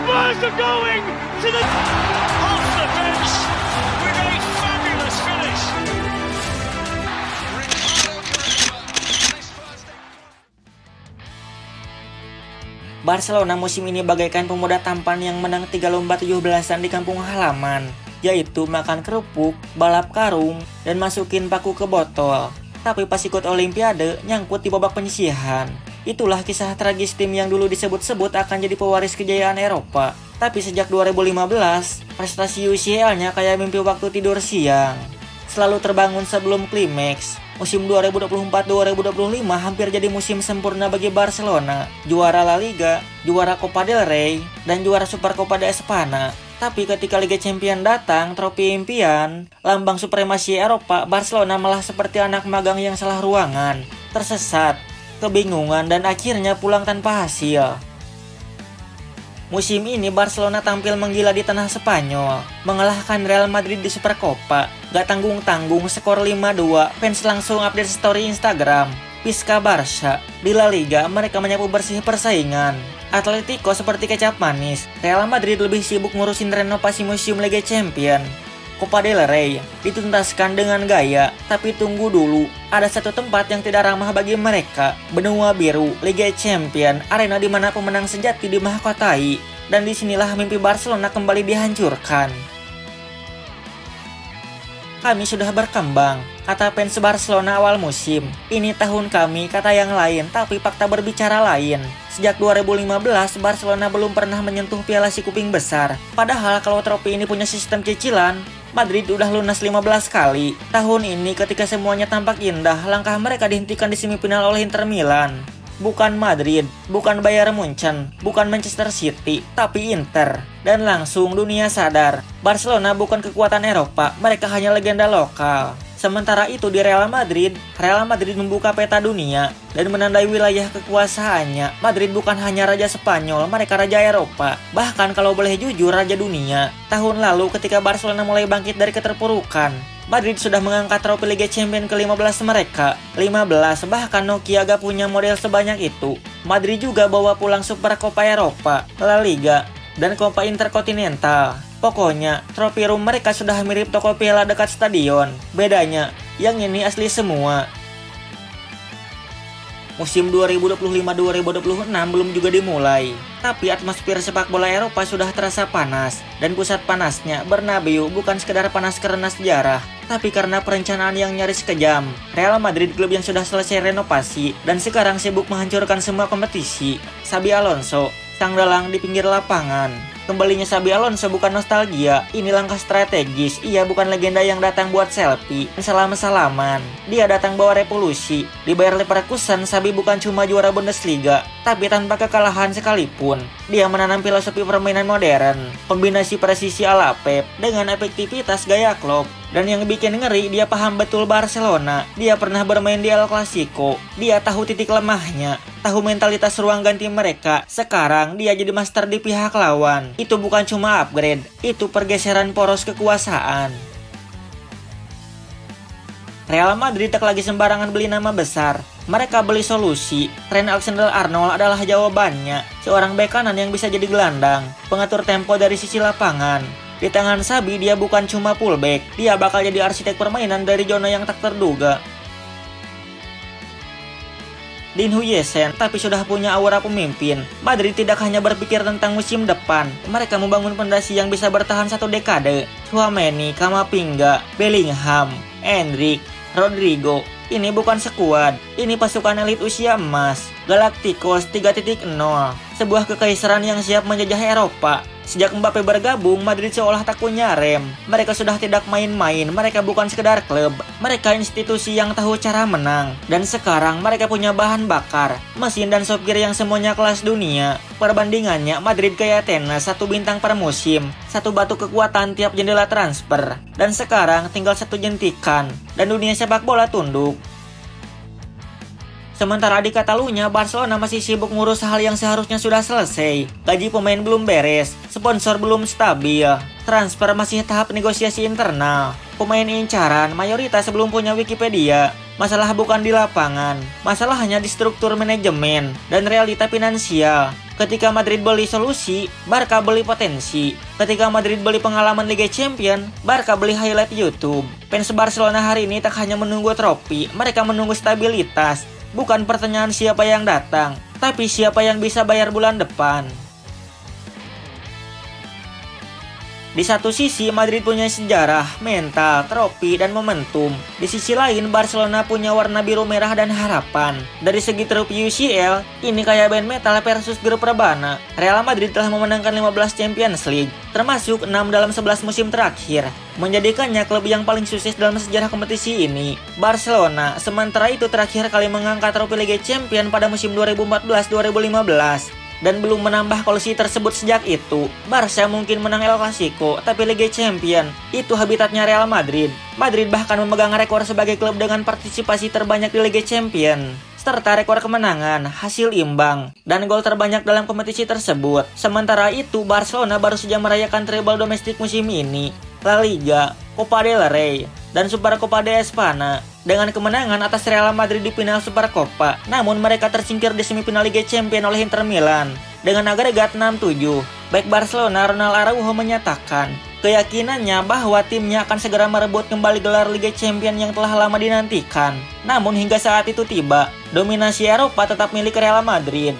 Spurs are going to the off the bench with a fabulous finish. Barcelona musim ini bagaikan pemuda tampan yang menang 3 lomba 17-an di kampung halaman, yaitu makan kerupuk, balap karung, dan masukin paku ke botol. Tapi pas ikut Olimpiade, nyangkut di babak penyisihan. Itulah kisah tragis tim yang dulu disebut-sebut akan jadi pewaris kejayaan Eropa. Tapi sejak 2015, prestasi UCL-nya kayak mimpi waktu tidur siang. Selalu terbangun sebelum klimaks. Musim 2024-2025 hampir jadi musim sempurna bagi Barcelona. Juara La Liga, juara Copa del Rey, dan juara Supercopa de Espana. Tapi ketika Liga Champions datang, trofi impian, lambang supremasi Eropa, Barcelona malah seperti anak magang yang salah ruangan. Tersesat, kebingungan, dan akhirnya pulang tanpa hasil. Musim ini Barcelona tampil menggila di tanah Spanyol, mengalahkan Real Madrid di Supercopa. Gak tanggung-tanggung skor 5-2, fans langsung update story Instagram. Pisca Barca, di La Liga mereka menyapu bersih persaingan. Atletico seperti kecap manis, Real Madrid lebih sibuk ngurusin renovasi museum Liga Champions. Copa del Rey dituntaskan dengan gaya, tapi tunggu dulu, ada satu tempat yang tidak ramah bagi mereka, benua biru, Liga Champions, arena di mana pemenang sejati dimahkotai, dan disinilah mimpi Barcelona kembali dihancurkan. Kami sudah berkembang, kata fans Barcelona awal musim. Ini tahun kami, kata yang lain, tapi fakta berbicara lain. Sejak 2015, Barcelona belum pernah menyentuh piala si kuping besar. Padahal kalau trofi ini punya sistem cicilan, Madrid udah lunas 15 kali. Tahun ini ketika semuanya tampak indah, langkah mereka dihentikan di semifinal oleh Inter Milan. Bukan Madrid, bukan Bayern Munchen, bukan Manchester City, tapi Inter. Dan langsung dunia sadar, Barcelona bukan kekuatan Eropa, mereka hanya legenda lokal. Sementara itu di Real Madrid membuka peta dunia dan menandai wilayah kekuasaannya. Madrid bukan hanya raja Spanyol, mereka raja Eropa. Bahkan kalau boleh jujur, raja dunia. Tahun lalu ketika Barcelona mulai bangkit dari keterpurukan, Madrid sudah mengangkat trofi Liga Champions ke-15 mereka. 15, bahkan Nokia gak punya model sebanyak itu. Madrid juga bawa pulang Super Copa Eropa, La Liga, dan Copa Intercontinental. Pokoknya, trofi room mereka sudah mirip toko piala dekat stadion. Bedanya, yang ini asli semua. Musim 2025-2026 belum juga dimulai. Tapi atmosfer sepak bola Eropa sudah terasa panas. Dan pusat panasnya, Bernabeu, bukan sekedar panas karena sejarah, tapi karena perencanaan yang nyaris kejam. Real Madrid, klub yang sudah selesai renovasi dan sekarang sibuk menghancurkan semua kompetisi. Xabi Alonso, sang dalang di pinggir lapangan. Kembalinya Xabi Alonso bukan nostalgia, ini langkah strategis. Ia bukan legenda yang datang buat selfie, salam-salaman. Dia datang bawa revolusi. Di Bayer Leverkusen, Xabi bukan cuma juara Bundesliga, tapi tanpa kekalahan sekalipun. Dia menanam filosofi permainan modern, kombinasi presisi ala Pep dengan efektivitas gaya Klopp. Dan yang bikin ngeri, dia paham betul Barcelona. Dia pernah bermain di El Clasico. Dia tahu titik lemahnya, tahu mentalitas ruang ganti mereka. Sekarang dia jadi master di pihak lawan. Itu bukan cuma upgrade, itu pergeseran poros kekuasaan. Real Madrid tak lagi sembarangan beli nama besar. Mereka beli solusi. Trent Alexander-Arnold adalah jawabannya. Seorang bek kanan yang bisa jadi gelandang, pengatur tempo dari sisi lapangan. Di tangan Xabi, dia bukan cuma fullback, dia bakal jadi arsitek permainan dari zona yang tak terduga. Dean Huijsen tapi sudah punya aura pemimpin. Madrid tidak hanya berpikir tentang musim depan, mereka membangun fondasi yang bisa bertahan 1 dekade. Tchouaméni, Camavinga, Bellingham, Endrick, Rodrigo. Ini bukan skuad, ini pasukan elit usia emas. Galacticos 3.0, sebuah kekaisaran yang siap menjajah Eropa. Sejak Mbappe bergabung, Madrid seolah tak punya rem. Mereka sudah tidak main-main, mereka bukan sekedar klub. Mereka institusi yang tahu cara menang. Dan sekarang mereka punya bahan bakar, mesin dan sopir yang semuanya kelas dunia. Perbandingannya, Madrid kayak tenis, 1 bintang per musim, 1 batu kekuatan tiap jendela transfer. Dan sekarang tinggal 1 jentikan, dan dunia sepak bola tunduk. Sementara di Catalunya, Barcelona masih sibuk ngurus hal yang seharusnya sudah selesai. Gaji pemain belum beres, sponsor belum stabil, transfer masih tahap negosiasi internal. Pemain incaran mayoritas belum punya Wikipedia. Masalah bukan di lapangan, masalah hanya di struktur manajemen dan realita finansial. Ketika Madrid beli solusi, Barca beli potensi. Ketika Madrid beli pengalaman Liga Champions, Barca beli highlight YouTube. Fans Barcelona hari ini tak hanya menunggu trofi, mereka menunggu stabilitas. Bukan pertanyaan siapa yang datang, tapi siapa yang bisa bayar bulan depan. Di satu sisi, Madrid punya sejarah, mental, trofi, dan momentum. Di sisi lain, Barcelona punya warna biru merah dan harapan. Dari segi trofi UCL, ini kayak band metal versus grup rebana. Real Madrid telah memenangkan 15 Champions League, termasuk 6 dalam 11 musim terakhir, menjadikannya klub yang paling sukses dalam sejarah kompetisi ini. Barcelona, sementara itu terakhir kali mengangkat trofi Liga Champions pada musim 2014-2015. Dan belum menambah koleksi tersebut sejak itu. Barca mungkin menang El Clasico, tapi Liga Champions itu habitatnya Real Madrid. Madrid bahkan memegang rekor sebagai klub dengan partisipasi terbanyak di Liga Champions, serta rekor kemenangan, hasil imbang, dan gol terbanyak dalam kompetisi tersebut. Sementara itu, Barcelona baru saja merayakan treble domestik musim ini, La Liga, Copa del Rey, dan Supercopa de España. Dengan kemenangan atas Real Madrid di final Supercopa, namun mereka tersingkir di semifinal Liga Champions oleh Inter Milan dengan agregat 6-7. Baik Barcelona, Ronald Araujo menyatakan keyakinannya bahwa timnya akan segera merebut kembali gelar Liga Champions yang telah lama dinantikan. Namun hingga saat itu tiba, dominasi Eropa tetap milik Real Madrid.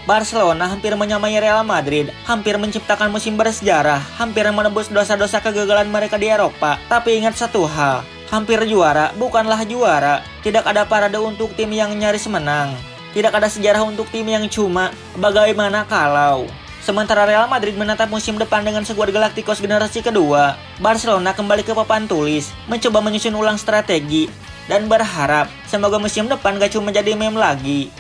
Barcelona hampir menyamai Real Madrid, hampir menciptakan musim bersejarah, hampir menebus dosa-dosa kegagalan mereka di Eropa. Tapi ingat satu hal, hampir juara bukanlah juara. Tidak ada parade untuk tim yang nyaris menang. Tidak ada sejarah untuk tim yang cuma bagaimana kalau. Sementara Real Madrid menatap musim depan dengan skuad Galacticos generasi kedua, Barcelona kembali ke papan tulis, mencoba menyusun ulang strategi, dan berharap semoga musim depan gak cuma jadi meme lagi.